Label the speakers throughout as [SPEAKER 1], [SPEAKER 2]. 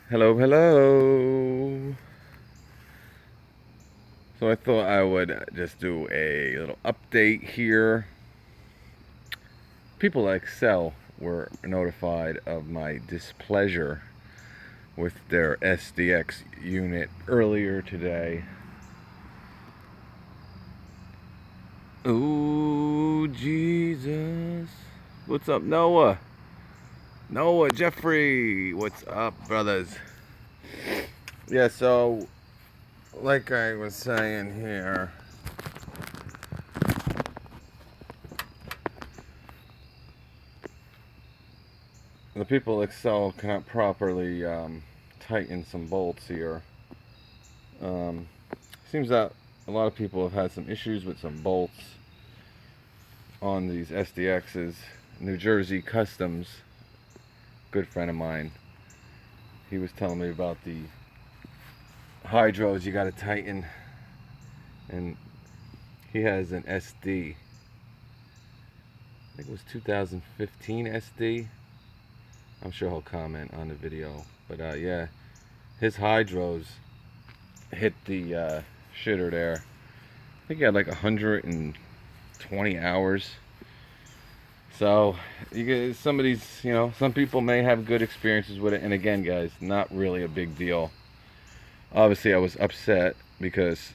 [SPEAKER 1] Hello, hello. So I thought I would just do a little update here. People at Excel were notified of my displeasure with their SDX unit earlier today. Ooh, Jesus. What's up, Noah? Noah, Jeffrey. What's up, brothers? Yeah, so like I was saying here, the people at Excel cannot properly tighten some bolts here. Seems that a lot of people have had some issues with some bolts on these SDXs. New Jersey Customs, good friend of mine, he was telling me about the hydros you got to tighten, and he has an SD. I think it was 2015 SD. I'm sure he'll comment on the video, but yeah, his hydros hit the shitter there. I think he had like 120 hours. So you get some of these, some people may have good experiences with it, and again, guys, not really a big deal. Obviously I was upset because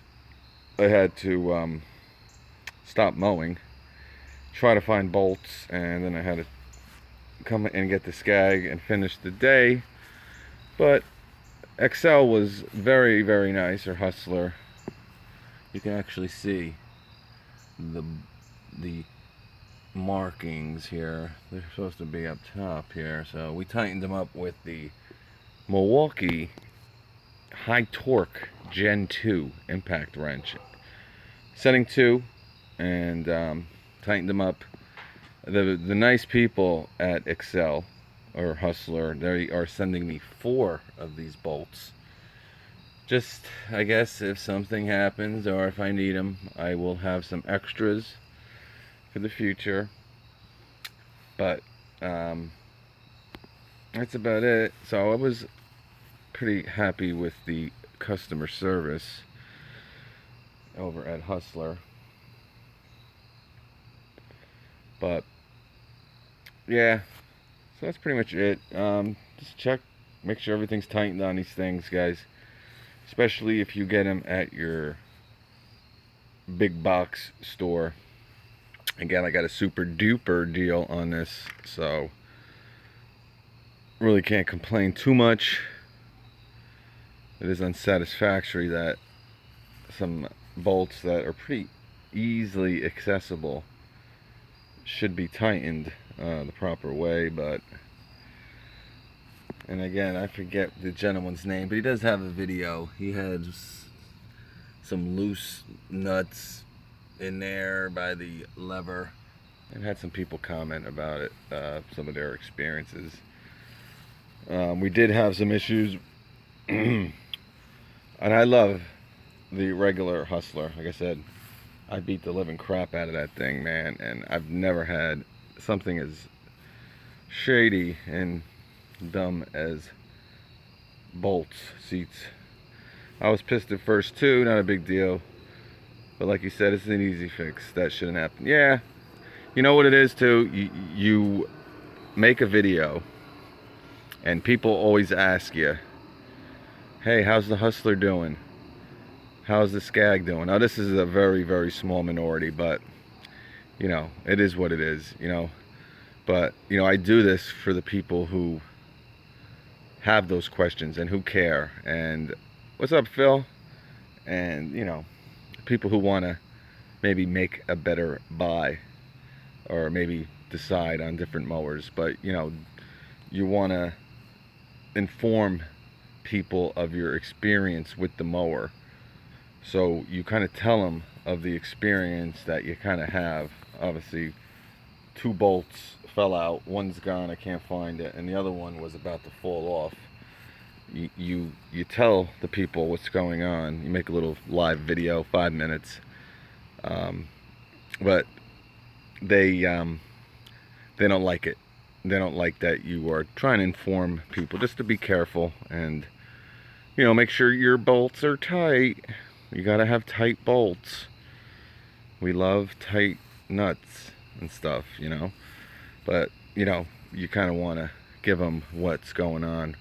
[SPEAKER 1] I had to stop mowing, try to find bolts, and then I had to come and get the skag and finish the day. But Excel was very, very nice, or Hustler. You can actually see the markings here. They're supposed to be up top here. So we tightened them up with the Milwaukee high torque Gen 2 impact wrench, setting 2, and tightened them up. The nice people at Excel or Hustler, they are sending me 4 of these bolts. Just, I guess, if something happens or if I need them, I will have some extras for the future. But that's about it. So I was pretty happy with the customer service over at Hustler. But yeah, so that's pretty much it. Just check, make sure everything's tightened on these things, guys, especially if you get them at your big box store. Again, I got a super duper deal on this, so really can't complain too much. It is unsatisfactory that some bolts that are pretty easily accessible should be tightened the proper way, but, and again, I forget the gentleman's name, but he does have a video. He has some loose nuts in there by the lever, and had some people comment about it, some of their experiences. We did have some issues, and I love the regular Hustler. Like I said, I beat the living crap out of that thing, man, and I've never had something as shady and dumb as bolts, seats. I was pissed at first too, not a big deal, but like you said, it's an easy fix. That shouldn't happen. Yeah, you know what it is too, you make a video and people always ask you, hey, how's the Hustler doing? How's the skag doing? Now this is a very, very small minority, but it is what it is, but I do this for the people who have those questions and who care. And what's up, Phil? And people who want to maybe make a better buy, or maybe decide on different mowers, but you want to inform people of your experience with the mower. So you kind of tell them of the experience that you kind of have. Obviously, 2 bolts fell out, one's gone, I can't find it, and the other one was about to fall off. You tell the people what's going on. You make a little live video, 5 minutes, but they don't like it. They don't like that you are trying to inform people just to be careful and, you know, make sure your bolts are tight. You gotta have tight bolts. We love tight nuts and stuff, you know. But, you know, you kind of want to give them what's going on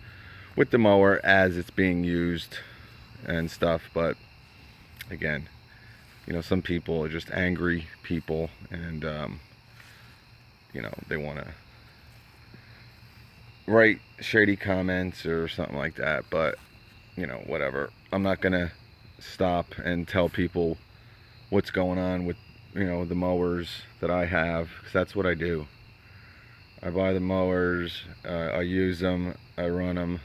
[SPEAKER 1] with the mower as it's being used and stuff. But again, you know, some people are just angry people, and you know, they want to write shady comments or something like that. But, you know, whatever. I'm not gonna stop and tell people what's going on with, you know, the mowers that I have, because that's what I do. I buy the mowers, I use them, I run them,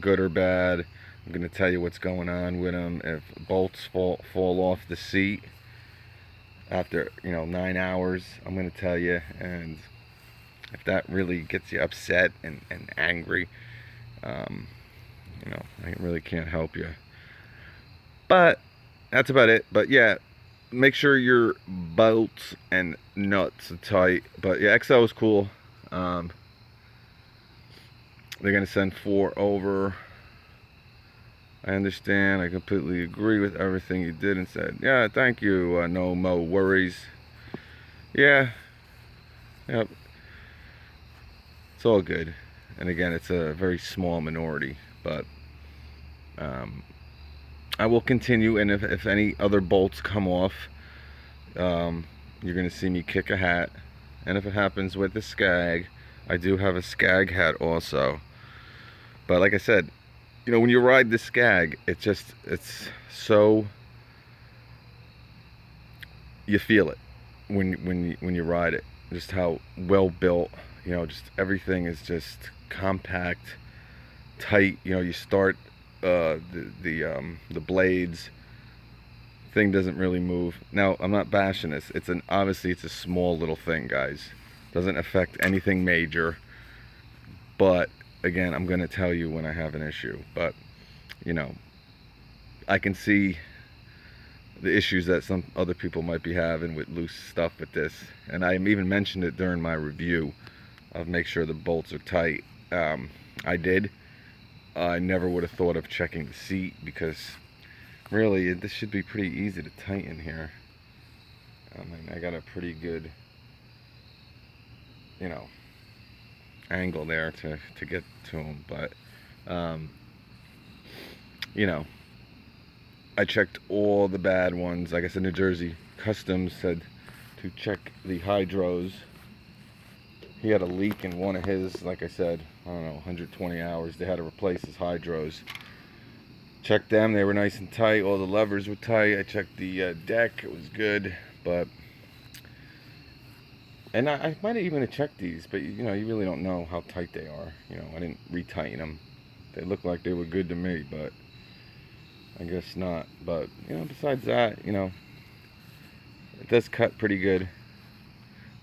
[SPEAKER 1] good or bad. I'm going to tell you what's going on with them. If bolts fall off the seat after, you know, 9 hours, I'm going to tell you. And if that really gets you upset and angry, you know, I really can't help you. But that's about it. But yeah, make sure your bolts and nuts are tight. But yeah, XL is cool. They're going to send 4 over. I understand. I completely agree with everything you did and said. Yeah, thank you. No mo worries. Yeah. Yep. It's all good. And again, it's a very small minority. But I will continue. And if any other bolts come off, you're going to see me kick a hat. And if it happens with the Skag, I do have a Skag hat also. But like I said, you know, when you ride the Skag, it's so, you feel it when you ride it. Just how well built, you know, just everything is just compact, tight. You know, you start the blades, thing doesn't really move. Now, I'm not bashing this. Obviously it's a small little thing, guys. Doesn't affect anything major. But again, I'm going to tell you when I have an issue. But, you know, I can see the issues that some other people might be having with loose stuff with this. And I even mentioned it during my review of make sure the bolts are tight. I did. I never would have thought of checking the seat, because really this should be pretty easy to tighten here. I mean, I got a pretty good, you know, angle there to get to them. But you know, I checked all the bad ones. Like I said, New Jersey Customs said to check the hydros. He had a leak in one of his, like I said, I don't know, 120 hours. They had to replace his hydros. Checked them, they were nice and tight. All the levers were tight. I checked the deck, it was good. But, and I might have even checked these, but you know, you really don't know how tight they are. You know, I didn't retighten them. They looked like they were good to me, but I guess not. But, you know, besides that, you know, it does cut pretty good.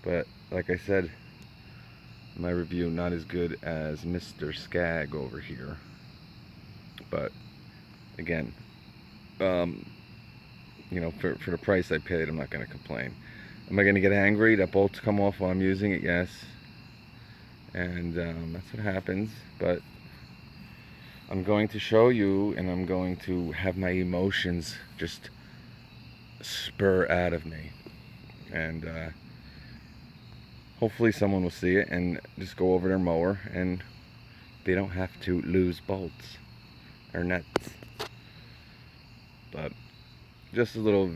[SPEAKER 1] But like I said, my review, not as good as Mr. Skag over here. But again, you know, for the price I paid, I'm not going to complain. Am I going to get angry that bolts come off while I'm using it? Yes. And that's what happens. But I'm going to show you, and I'm going to have my emotions just spur out of me. And hopefully someone will see it and just go over their mower, and they don't have to lose bolts or nuts. But just a little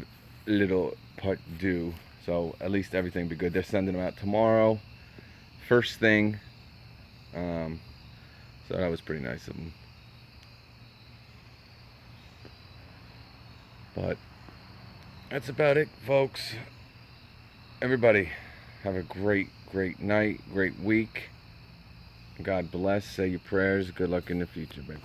[SPEAKER 1] part due, so at least everything be good. They're sending them out tomorrow, first thing. So that was pretty nice of them. But that's about it, folks. Everybody have a great night, great week. God bless. Say your prayers. Good luck in the future, baby.